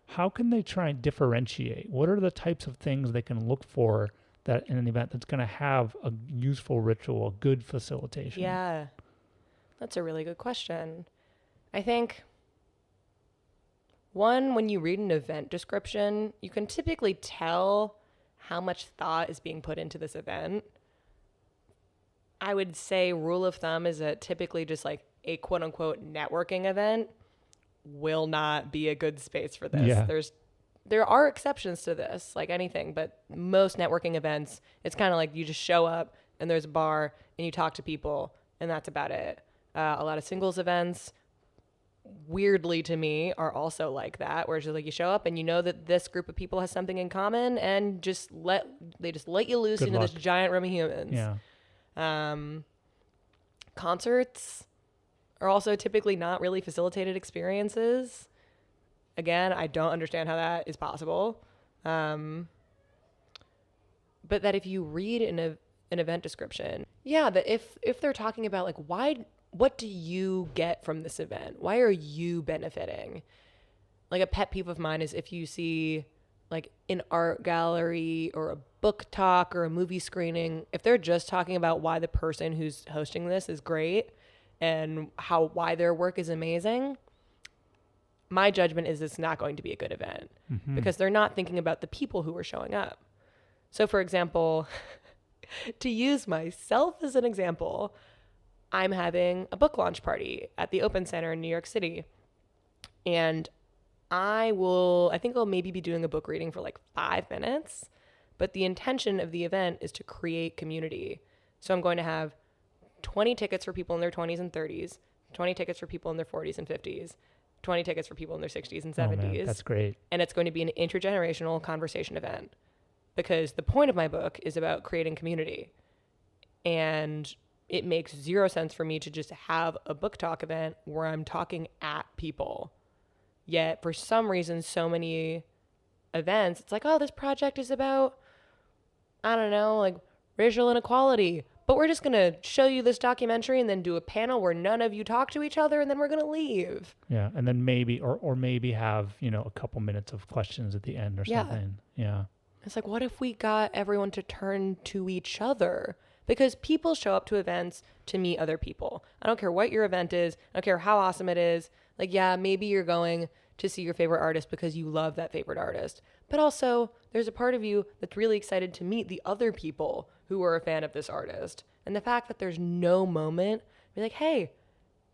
how can they try and differentiate? What are the types of things they can look for that in an event that's going to have a useful ritual, good facilitation? Yeah, that's a really good question. I think, one, when you read an event description, you can typically tell how much thought is being put into this event. I would say rule of thumb is that typically just like a quote unquote networking event will not be a good space for this. Yeah. There are exceptions to this, like anything, but most networking events, it's kind of like you just show up and there's a bar and you talk to people and that's about it. A lot of singles events, weirdly to me, are also like that, where it's just like you show up and you know that this group of people has something in common, and they just let you loose into this giant room of humans. Yeah. Concerts are also typically not really facilitated experiences. Again, I don't understand how that is possible. But that if you read an event description, that if they're talking about like, what do you get from this event? Why are you benefiting? Like a pet peeve of mine is if you see like an art gallery or a book talk or a movie screening, if they're just talking about why the person who's hosting this is great and why their work is amazing, my judgment is it's not going to be a good event because they're not thinking about the people who are showing up. So for example, to use myself as an example, I'm having a book launch party at the Open Center in New York City. And I think I'll maybe be doing a book reading for like 5 minutes, but the intention of the event is to create community. So I'm going to have 20 tickets for people in their 20s and 30s, 20 tickets for people in their 40s and 50s, 20 tickets for people in their 60s and 70s. Oh, man, that's great. And it's going to be an intergenerational conversation event because the point of my book is about creating community. And it makes zero sense for me to just have a book talk event where I'm talking at people. Yet for some reason, so many events, it's like, oh, this project is about, I don't know, like racial inequality. But we're just going to show you this documentary and then do a panel where none of you talk to each other and then we're going to leave. Yeah. And then maybe, or maybe have, a couple minutes of questions at the end or something. Yeah. It's like, what if we got everyone to turn to each other? Because people show up to events to meet other people. I don't care what your event is. I don't care how awesome it is. Like, yeah, maybe you're going to see your favorite artist because you love that favorite artist. But also, there's a part of you that's really excited to meet the other people who are a fan of this artist. And the fact that there's no moment, be like, hey,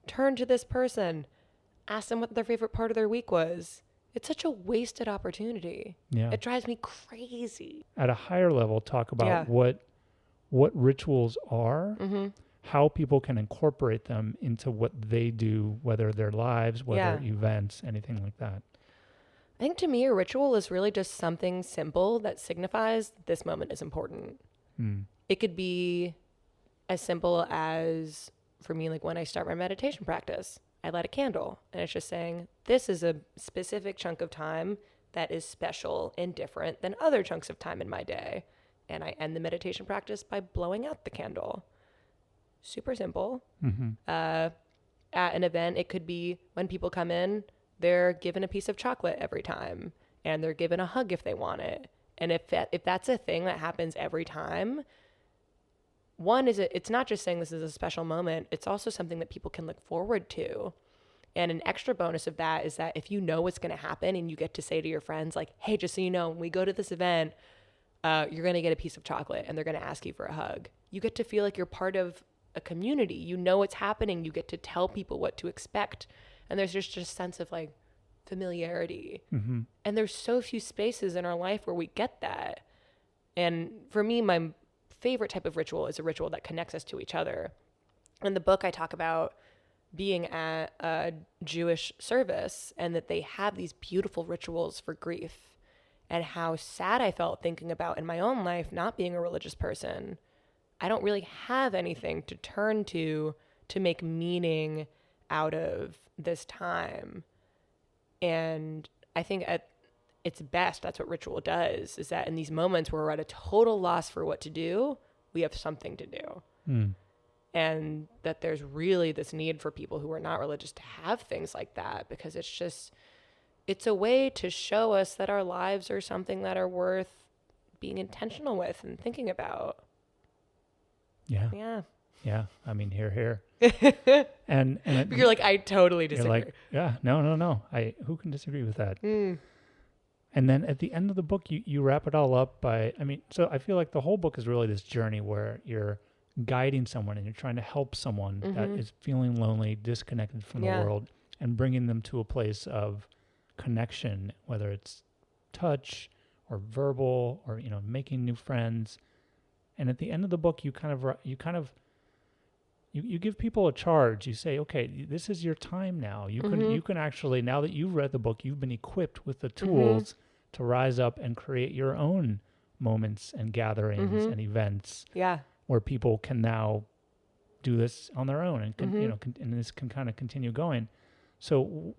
turn to this person, ask them what their favorite part of their week was. It's such a wasted opportunity. Yeah. It drives me crazy. At a higher level, talk about what rituals are, how people can incorporate them into what they do, whether their lives, whether events, anything like that. I think to me, a ritual is really just something simple that signifies this moment is important. It could be as simple as, for me, like when I start my meditation practice, I light a candle. And it's just saying, this is a specific chunk of time that is special and different than other chunks of time in my day. And I end the meditation practice by blowing out the candle. Super simple. At an event, it could be when people come in, they're given a piece of chocolate every time, and they're given a hug if they want it. And if that's a thing that happens every time, it's not just saying this is a special moment, it's also something that people can look forward to. And an extra bonus of that is that if you know what's going to happen and you get to say to your friends, like, hey, just so you know, when we go to this event, you're going to get a piece of chocolate and they're going to ask you for a hug. You get to feel like you're part of a community. You know what's happening. You get to tell people what to expect. And there's just a sense of like familiarity. And there's so few spaces in our life where we get that. And for me, my favorite type of ritual is a ritual that connects us to each other. In the book, I talk about being at a Jewish service and that they have these beautiful rituals for grief, and how sad I felt thinking about in my own life not being a religious person. I don't really have anything to turn to make meaning out of this time. And I think at its best, that's what ritual does, is that in these moments where we're at a total loss for what to do, we have something to do. And that there's really this need for people who are not religious to have things like that, because it's a way to show us that our lives are something that are worth being intentional with and thinking about. Yeah. I mean, here. and you're like, I totally disagree. You're like, yeah, no. Who can disagree with that? And then at the end of the book, you wrap it all up so I feel like the whole book is really this journey where you're guiding someone and you're trying to help someone that is feeling lonely, disconnected from the world, and bringing them to a place of connection, whether it's touch or verbal or, making new friends. And at the end of the book, you give people a charge. You say, okay, this is your time now. You can actually, now that you've read the book, you've been equipped with the tools to rise up and create your own moments and gatherings and events. Where people can now do this on their own and this can kind of continue going. So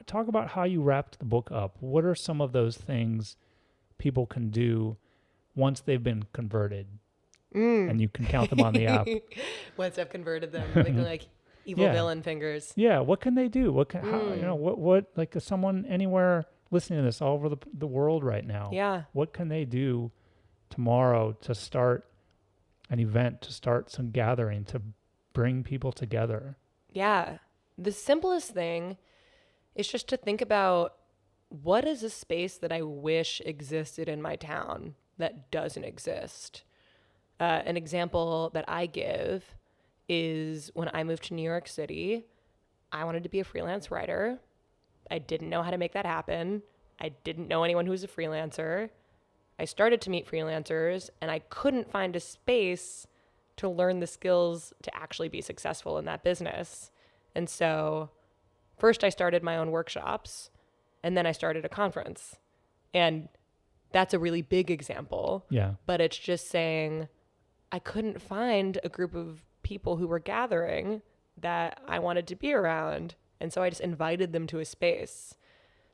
talk about how you wrapped the book up. What are some of those things people can do once they've been converted? And you can count them on the app. Once I've converted them, making like evil villain fingers. Yeah. What can they do? Like someone anywhere listening to this all over the world right now. Yeah. What can they do tomorrow to start an event, to start some gathering, to bring people together? Yeah. The simplest thing is just to think about, what is a space that I wish existed in my town that doesn't exist? An example that I give is when I moved to New York City, I wanted to be a freelance writer. I didn't know how to make that happen. I didn't know anyone who was a freelancer. I started to meet freelancers and I couldn't find a space to learn the skills to actually be successful in that business. And so first I started my own workshops and then I started a conference. And that's a really big example. Yeah. But it's just saying I couldn't find a group of people who were gathering that I wanted to be around. And so I just invited them to a space.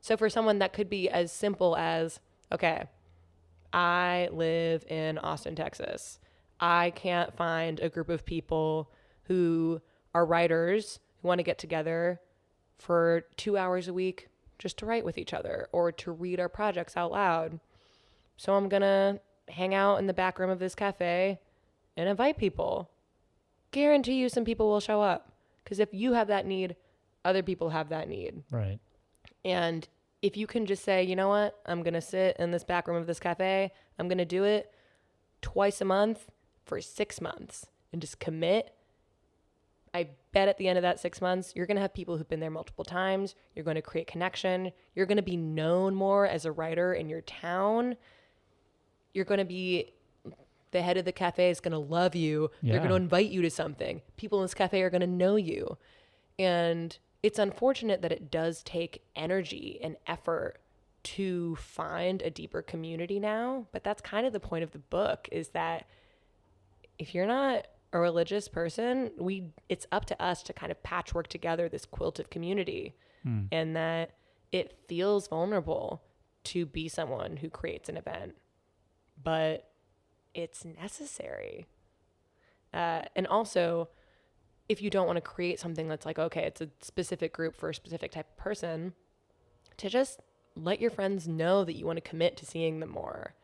So for someone, that could be as simple as, okay, I live in Austin, Texas. I can't find a group of people who are writers who want to get together for 2 hours a week just to write with each other or to read our projects out loud. So I'm going to hang out in the back room of this cafe and invite people. Guarantee you some people will show up, because if you have that need, other people have that need. Right. And if you can just say, you know what, I'm going to sit in this back room of this cafe, I'm going to do it twice a month for 6 months and just commit. I bet at the end of that 6 months, you're going to have people who've been there multiple times. You're going to create connection. You're going to be known more as a writer in your town. You're going to be, the head of the cafe is going to love you. Yeah. They're going to invite you to something. People in this cafe are going to know you. And it's unfortunate that it does take energy and effort to find a deeper community now. But that's kind of the point of the book, is that if you're not a religious person, it's up to us to kind of patchwork together this quilt of community, and that it feels vulnerable to be someone who creates an event, but it's necessary. And also, if you don't want to create something that's like, okay, it's a specific group for a specific type of person, to just let your friends know that you want to commit to seeing them more.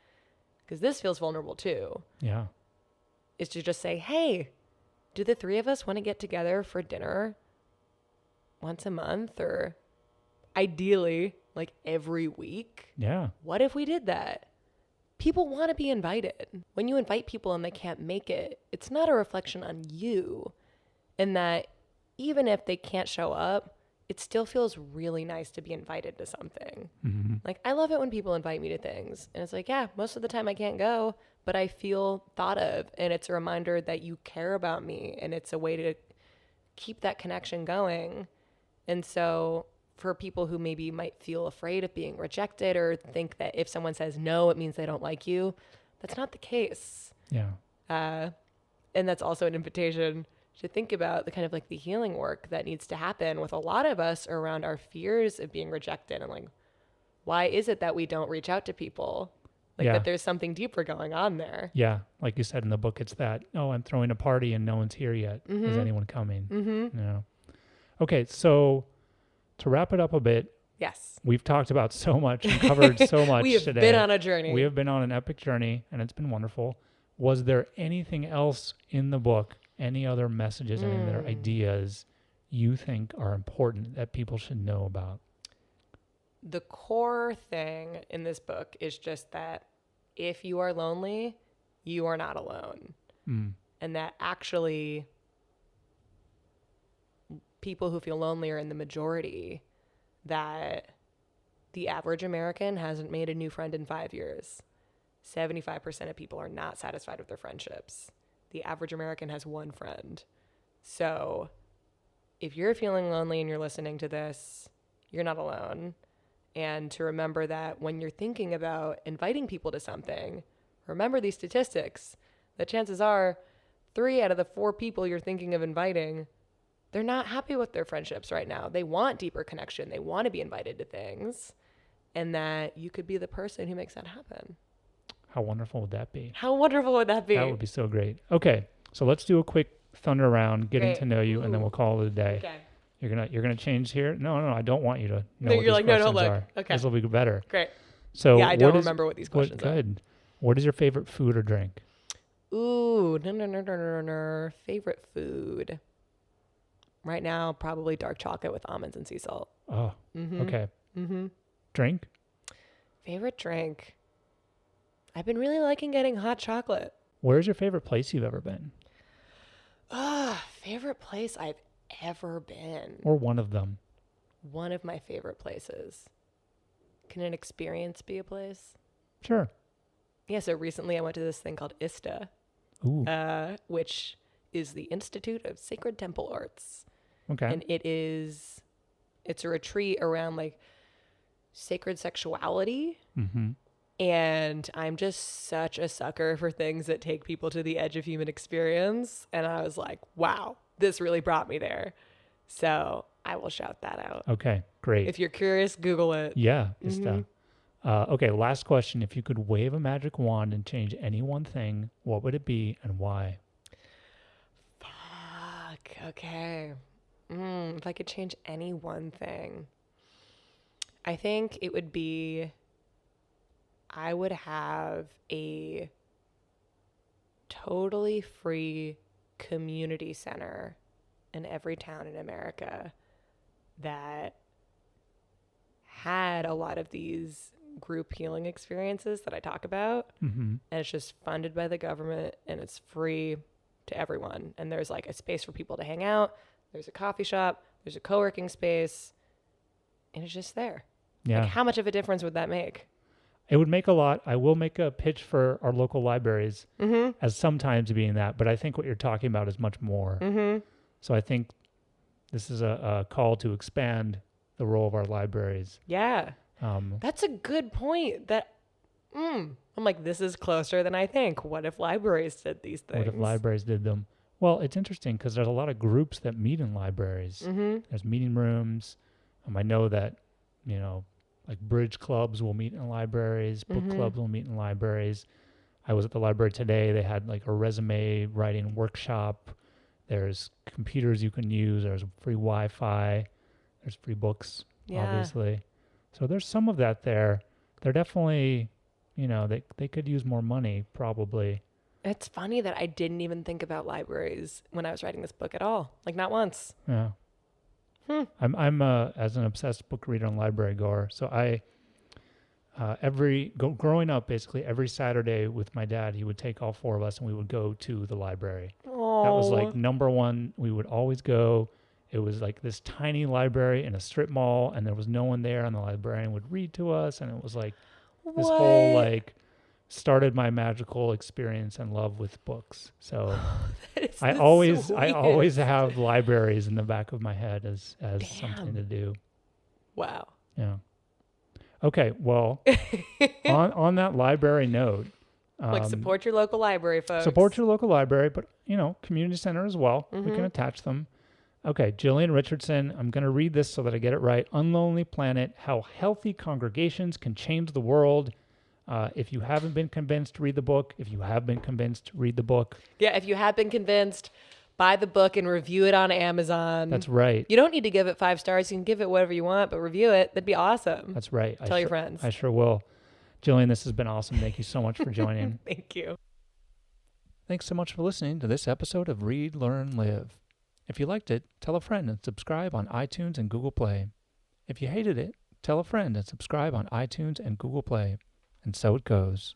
Because this feels vulnerable too. Yeah. Is to just say, hey, do the three of us want to get together for dinner once a month, or ideally like every week? Yeah. What if we did that? People want to be invited. When you invite people and they can't make it, it's not a reflection on you. And that even if they can't show up, it still feels really nice to be invited to something. Mm-hmm. Like, I love it when people invite me to things. And it's like, yeah, most of the time I can't go, but I feel thought of. And it's a reminder that you care about me. And it's a way to keep that connection going. And so for people who maybe might feel afraid of being rejected or think that if someone says no, it means they don't like you, that's not the case. Yeah. And that's also an invitation to think about the kind of like the healing work that needs to happen with a lot of us around our fears of being rejected, and like, why is it that we don't reach out to people? Like that there's something deeper going on there. Yeah. Like you said in the book, it's that, oh, I'm throwing a party and no one's here yet. Is anyone coming? Mm-hmm. Yeah. Okay. So to wrap it up a bit, Yes. we've talked about so much and covered so much We have today. been on a journey. We have been on an epic journey, and it's been wonderful. Was there anything else in the book, any other messages, any other ideas you think are important that people should know about? The core thing in this book is just that if you are lonely, you are not alone. And that actually people who feel lonely are in the majority, that the average American hasn't made a new friend in 5 years. 75% of people are not satisfied with their friendships. The average American has one friend. So if you're feeling lonely and you're listening to this, you're not alone. And to remember that when you're thinking about inviting people to something, remember these statistics. The chances are 3 out of the 4 people you're thinking of inviting, they're not happy with their friendships right now. They want deeper connection. They want to be invited to things. And that you could be the person who makes that happen. How wonderful would that be? How wonderful would that be? That would be so great. Okay, so let's do a quick thunder round, getting to know you, and then we'll call it a day. Okay. You're gonna change here? No, I don't want you to know No, what you're these like, no, questions look. are. Okay. This will be better. Great. So yeah, I don't remember what these questions are. Good. What is your favorite food or drink? Ooh, no. Favorite food. Right now, probably dark chocolate with almonds and sea salt. Oh, okay. Drink? Favorite drink. I've been really liking getting hot chocolate. Where's your favorite place you've ever been? Favorite place I've ever been. Or one of them? One of my favorite places. Can an experience be a place? Sure. Yeah, so recently I went to this thing called ISTA, which is the Institute of Sacred Temple Arts. Okay. And it's a retreat around like sacred sexuality. Mm-hmm. And I'm just such a sucker for things that take people to the edge of human experience. And I was like, wow, this really brought me there. So I will shout that out. Okay, great. If you're curious, Google it. Yeah. Okay, last question. If you could wave a magic wand and change any one thing, what would it be and why? Fuck. Okay. If I could change any one thing, I think it would be, I would have a totally free community center in every town in America that had a lot of these group healing experiences that I talk about. Mm-hmm. And it's just funded by the government and it's free to everyone. And there's like a space for people to hang out. There's a coffee shop. There's a co-working space. And it's just there. Yeah. Like, how much of a difference would that make? It would make a lot. I will make a pitch for our local libraries as sometimes being that, but I think what you're talking about is much more. Mm-hmm. So I think this is a call to expand the role of our libraries. Yeah. That's a good point. I'm like, this is closer than I think. What if libraries did these things? What if libraries did them? Well, it's interesting because there's a lot of groups that meet in libraries. Mm-hmm. There's meeting rooms. I know that, like bridge clubs will meet in libraries, book clubs will meet in libraries. I was at the library today. They had like a resume writing workshop. There's computers you can use. There's free Wi-Fi. There's free books, obviously. So there's some of that there. They're definitely, they could use more money probably. It's funny that I didn't even think about libraries when I was writing this book at all. Like not once. Yeah. I'm as an obsessed book reader and library goer. So I growing up, basically every Saturday with my dad, he would take all four of us and we would go to the library. Aww. That was like number one. We would always go. It was like this tiny library in a strip mall, and there was no one there, and the librarian would read to us, and it was like this whole like started my magical experience and love with books. So I always have libraries in the back of my head as something to do. Wow. Yeah. Okay. Well, on that library note, like support your local library, folks. Support your local library, but community center as well. We can attach them. Okay, Jillian Richardson. I'm going to read this so that I get it right. Unlonely Planet: How Healthy Congregations Can Change the World. If you haven't been convinced, read the book. If you have been convinced, read the book. Yeah, if you have been convinced, buy the book and review it on Amazon. That's right. You don't need to give it 5 stars. You can give it whatever you want, but review it. That'd be awesome. That's right. Tell your friends. I sure will. Jillian, this has been awesome. Thank you so much for joining. Thank you. Thanks so much for listening to this episode of Read, Learn, Live. If you liked it, tell a friend and subscribe on iTunes and Google Play. If you hated it, tell a friend and subscribe on iTunes and Google Play. And so it goes.